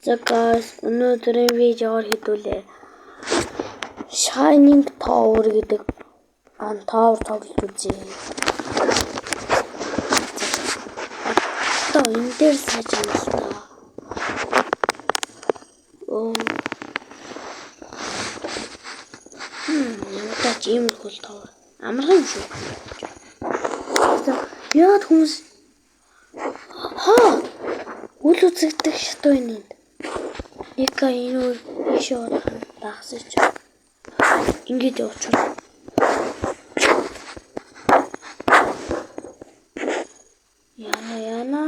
За guys, өнөөдрийн видеоор хэдүүлээ. Shining Tower гэдэг tower тоглож үзье. Одоо энэ дээр саж юм л та. Та ийм хөл tower. Амархан юм шүү. Яад хүмүүс үл үзэгдэх шатуу энэ. Ника энэ ишээ дагсаж. Ингээд явуулчихна. Яна.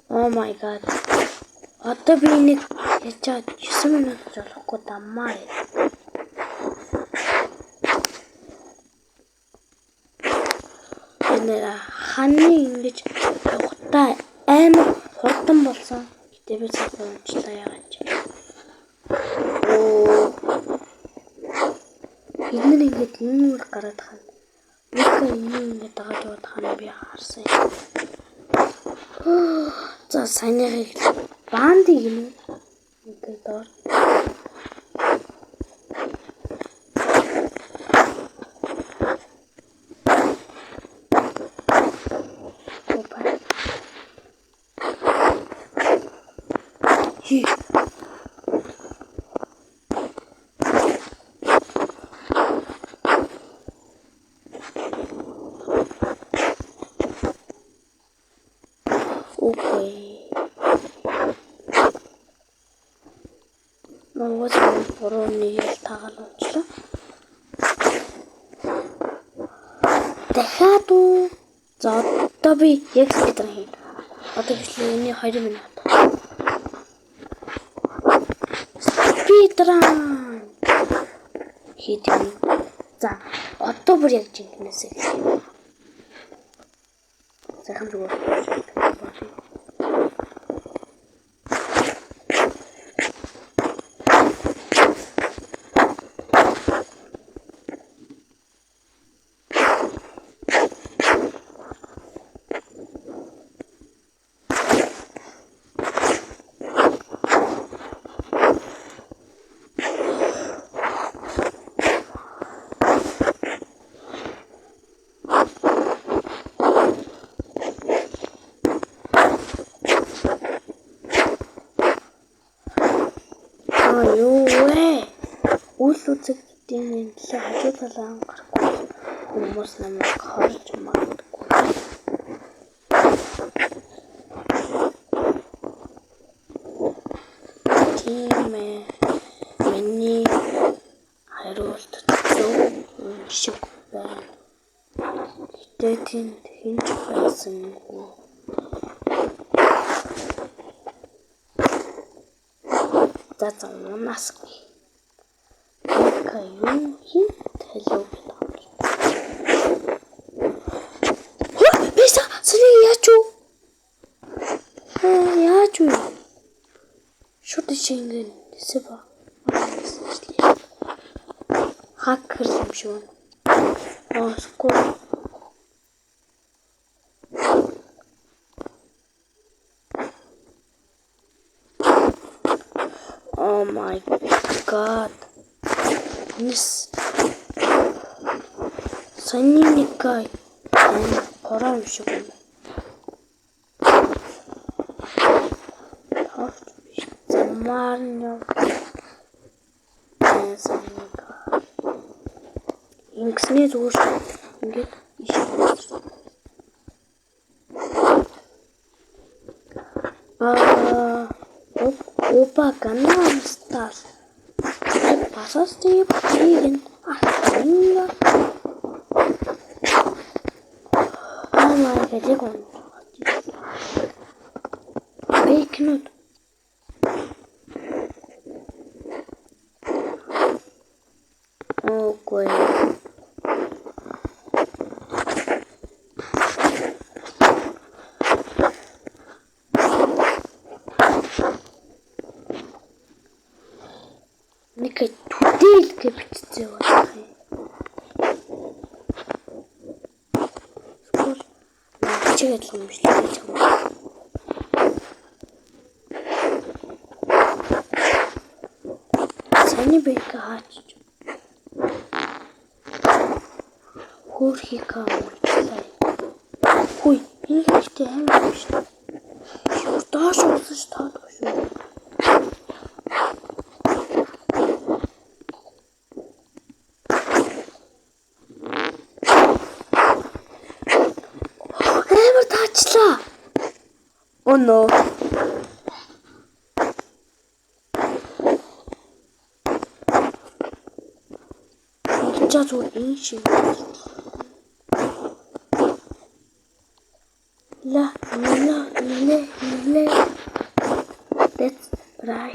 Oh my god. Одоо би нэг ячаад 9 минут жолохгүй даммаа. Энэ ханы ингэж явахтаа амар хурдан болсон. Гэтэ би зөвхөн унчлаа яагаад ч. Эдгээр ингэж юмур гараад хана. Ника ингэ дагаад яваад хана би харсан. За санийхыг бандыг юм. Ингээд доор. Окей. Мөн борооны тагаал унчлаа. Дахиад уу. За одоо би яг спидран хийн. Одоо бичлэгийн 2 минут. Спидран. Хийдэг. За одоо бүр яг жинхнээсээ хэлье. Захам зүгээр. Үл үзэгдийн нэлээ хажуу талаа гарахгүй хүмүүс намайг хорж магадгүй. Тийм ээ. Миний хариулт зөв шиг байна. Гэтэ тэнд хинч байсангүй. За унасгүй. Юу хин хэлөө байна. Биса сэрий яач юу? Яач юу? Шүт шингэн сэба. Хакер юм шүү. Скор. Oh my god. Нис санийникай корам шиг юм. Замарно. Ингэснээ зүгээр шүү. Ингээд ишээ. Опа канал стас. Пасасти блин. Инга. Где он? Вейкнут. Окей. Ника тудэл гэж бичсэн байна. Скор чигээд юм биш л гэж юм. Саяны бэйг хаач. Хөөрхий каамчлаа. Хүй, энэ ихтэй амар биш. Доош уусаж таадгүй шүү. Амар таачлаа. Oh no. Just what ancient. La. That's right.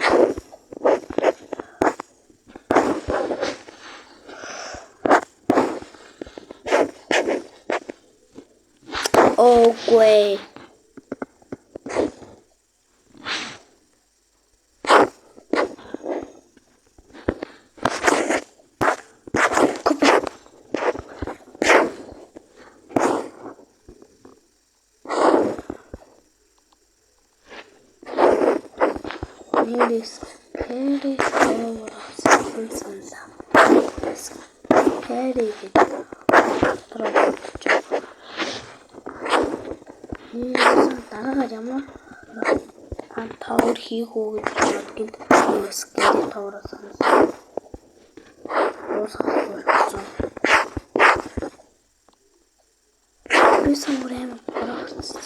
Okay. Very scary over something. Scary. Дараа ямар тавар хийх үү гэж бодгинд scary тавраас санасан. Уусахгүй болсон. Би самурай юм борооцсон.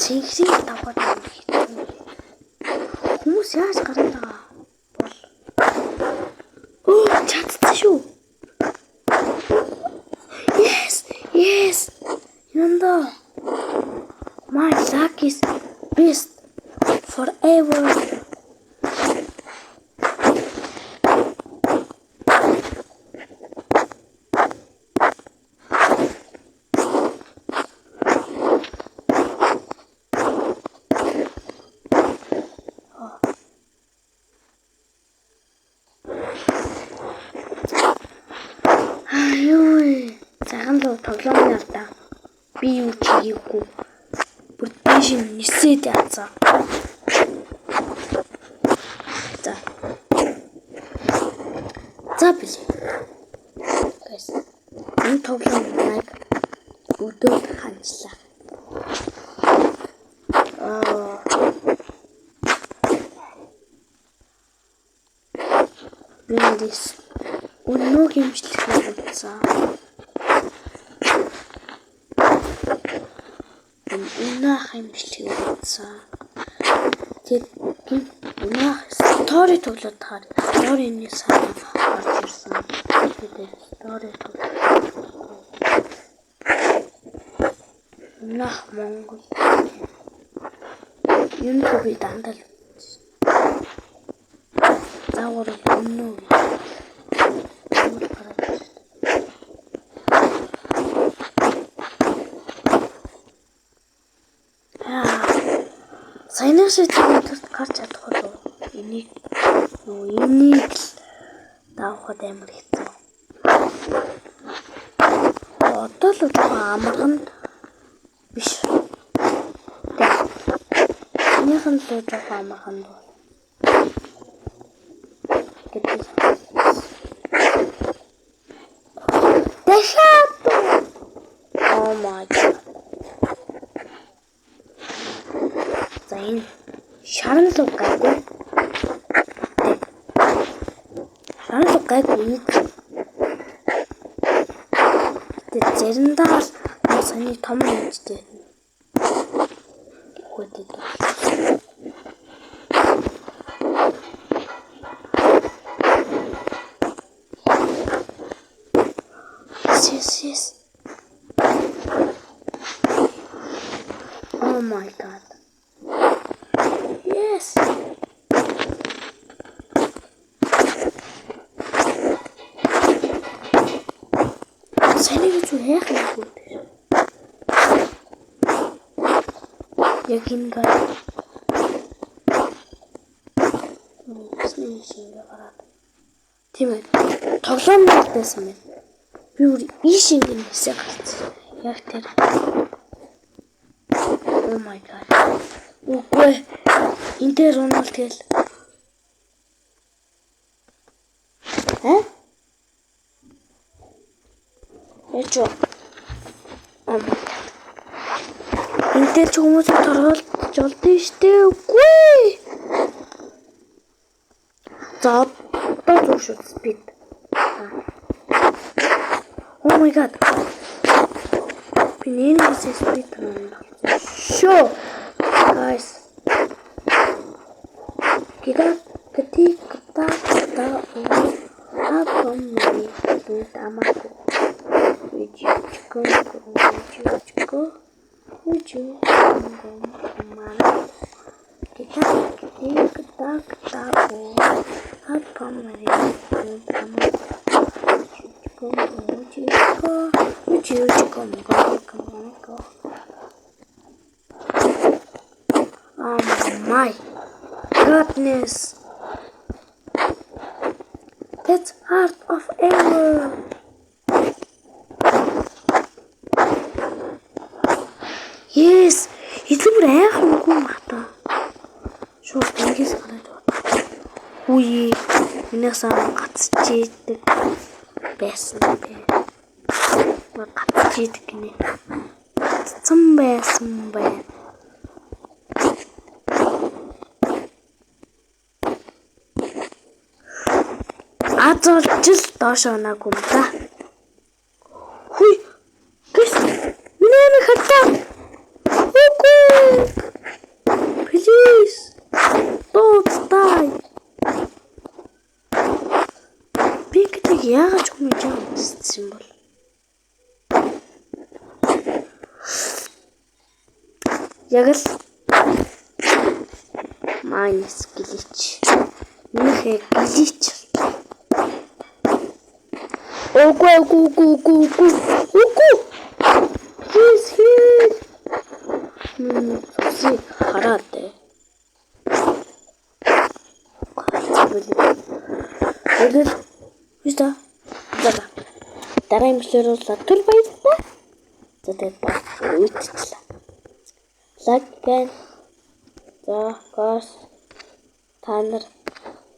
Цэгсийг давхад юм хийсэн. Хүмүүс яаж гараад байгаа бол чадсан шүү. Yes. Янда. My luck is best forever. Цагаан луу тоглоом явдаа. Би юу ч хийгээгүй. Бүр дэш нисээд яцаа. За били. Guys. Энэ тоглоом яг өдөө ханчлаа. Бэлдис. Өнөө хэмжлэх хэрэгцээ. Унах хэмжлэх хэрэгцээ. Тэгээд унах стори тоглоод таар. Сторины сайн орж ирсэн. Тэгээд стори тоглоод. Унах Монгол. Юм би дандаа. Заавар өнөө. Саянаас тэрт гарч чадах уу? Энийг л давхад амар хэцүү. Одоо л амархан биш. Энийхэн л амархан доо. Дэшат. Oh my god. Заин шаран луг гайгүй. Шаран луг гайгүй. Тэгээд заримдаа саний том нэгтэй. Хөдөд. Yes. Oh my god. Yes. Саний гэж яах юм бэ? Яг ингэ. Нэсний шингээ гараад. Тийм ээ. Тоглоом байсан байна. Би өөр ийш ингэ хэсэг галцсан. Яг тэр. Oh my god. Үгүй. Интер Роналд гэл. Яж. Oh my god. Интер ч хүмүүс торгоолж олдсон штэ. Үгүй. За одоо шүү спид. Oh my god. Би нэрээс спид байна. Шо. Guys. Kita ketika tahu apa ini utamaku. Uju kemana? Kita ketika tahu apa ini utamaku. Uju kemana? Oh my goodness. That's art of error. Yes, itu berapa aku mata. So, ini sekarang. Ui, ini sama katcit. Best nih. Katcit gini. Sampai. Ажуулж доош онаагүй юм да. Хүй. Гэс. Минь хатаа. Үгүй. Please. Don't die. Би гэдэг яагаад хүмүүс юм бол. Яг л майнс глич. Нөхөө глич. Угу. He's here. Суси хараатай. Эдэл виста. Дараа имлэр уулаа түр баярлаа. За тэгээд үйтгэлээ. Лаггэн. За гос та нар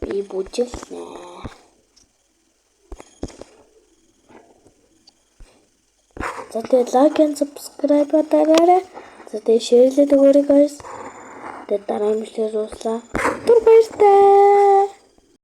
би бүжиглэнэ. За тэгээд лайк and subscribe дараарай. За тэгээд шеэрлээд өгөөрэй guys. Тэгээд дараа имлэр уулаа түр баярлаа.